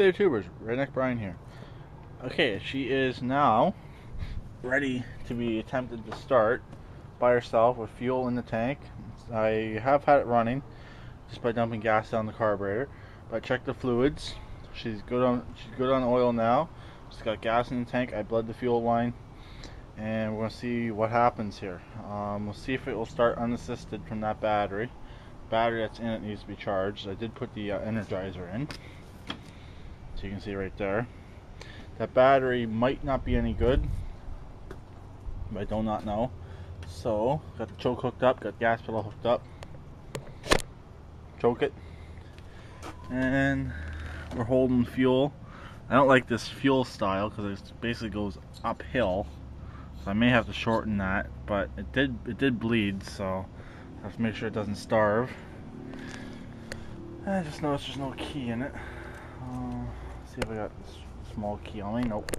Hey YouTubers, Redneck Brian here. Okay, she is now ready to be attempted to start by herself with fuel in the tank. I have had it running just by dumping gas down the carburetor, but I checked the fluids. She's good on oil now. She's got gas in the tank. I bled the fuel line, and we're gonna see what happens here. We'll see if it will start unassisted from that battery. The battery that's in it needs to be charged. I did put the Energizer in. So you can see right there. That battery might not be any good, but I do not know. So, got the choke hooked up, got the gas pedal hooked up. Choke it. And we're holding fuel. I don't like this fuel style because it basically goes uphill. So I may have to shorten that, but it did bleed, so I have to make sure it doesn't starve. I just noticed there's no key in it. See if I got this small key on me. Nope.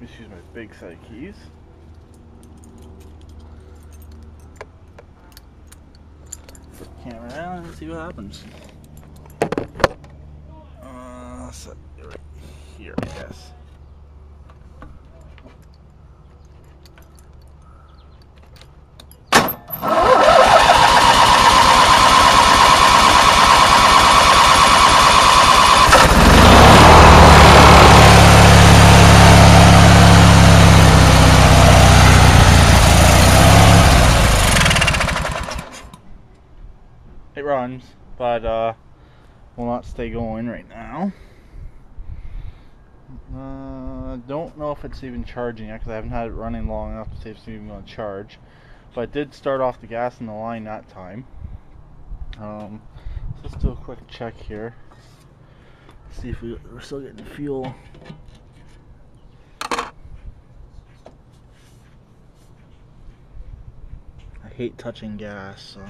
Just use my big set of keys. Put the camera down and see what happens. Set it right here, I guess. It runs, but will not stay going right now. Don't know if it's even charging yet because I haven't had it running long enough to see if it's even going to charge. But it did start off the gas in the line that time. So let's do a quick check here. See if we're still getting fuel. I hate touching gas, so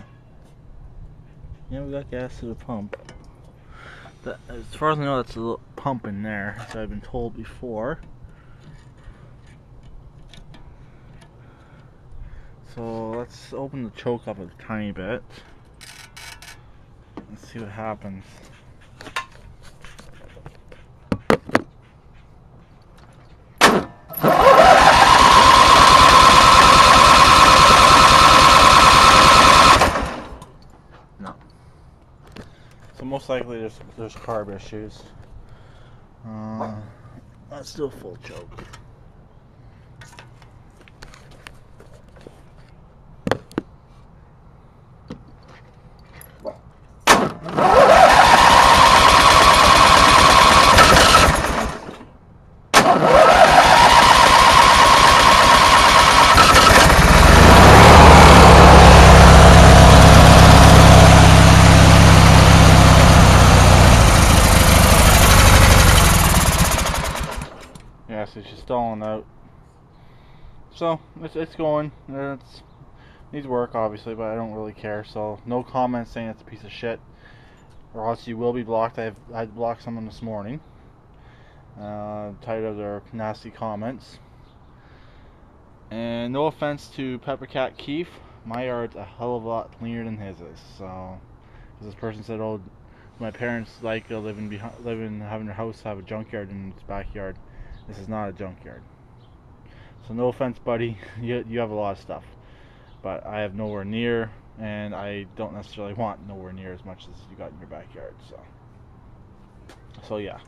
yeah, we got gas to the pump. As far as I know, that's a little pump in there, as I've been told before. So let's open the choke up a tiny bit. Let's see what happens. No. So most likely there's carb issues. Let's do a full choke. Yeah, so she's stalling out. So it's going. It needs work, obviously, but I don't really care. So no comments saying it's a piece of shit, or else you will be blocked. I had to block someone this morning. Tired of their nasty comments. And no offense to Peppercat Keith, my yard's a hell of a lot cleaner than his is. So, because this person said, "Oh, my parents like having their house have a junkyard in its backyard." This is not a junkyard. So no offense, buddy. You have a lot of stuff, but I have nowhere near, and I don't necessarily want nowhere near as much as you got in your backyard. So yeah.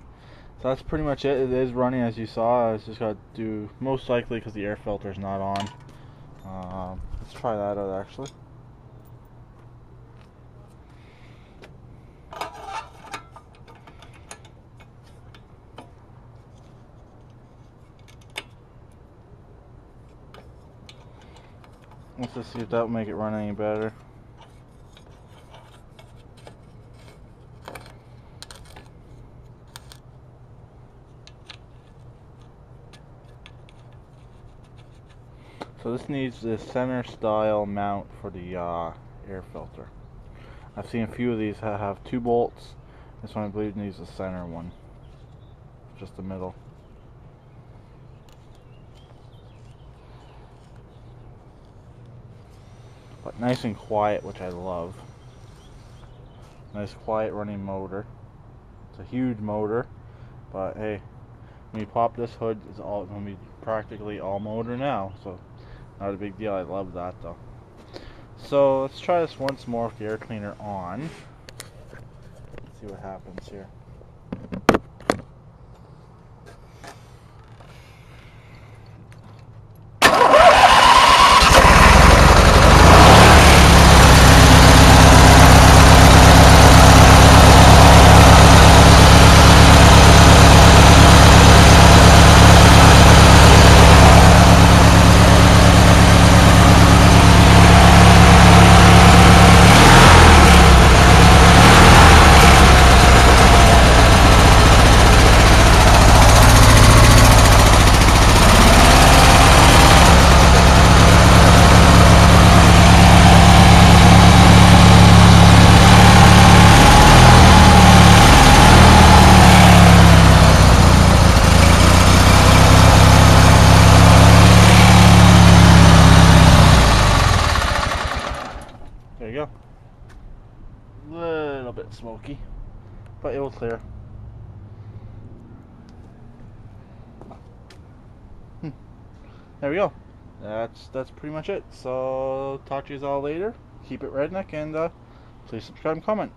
So that's pretty much it. It is running, as you saw. I just got to do, most likely because the air filter is not on. Let's try that out actually. Let's just see if that will make it run any better. So this needs the center style mount for the air filter. I've seen a few of these that have 2 bolts. This one I believe needs the center one. Just the middle. But nice and quiet, which I love. Nice quiet running motor. It's a huge motor. But hey, when you pop this hood, it's all going to be practically all motor now, so not a big deal. I love that though. So let's try this once more with the air cleaner on. Let's see what happens here. There you go. Little bit smoky, but it will clear. There we go. That's pretty much it. So talk to you all later. Keep it redneck, and please subscribe and comment.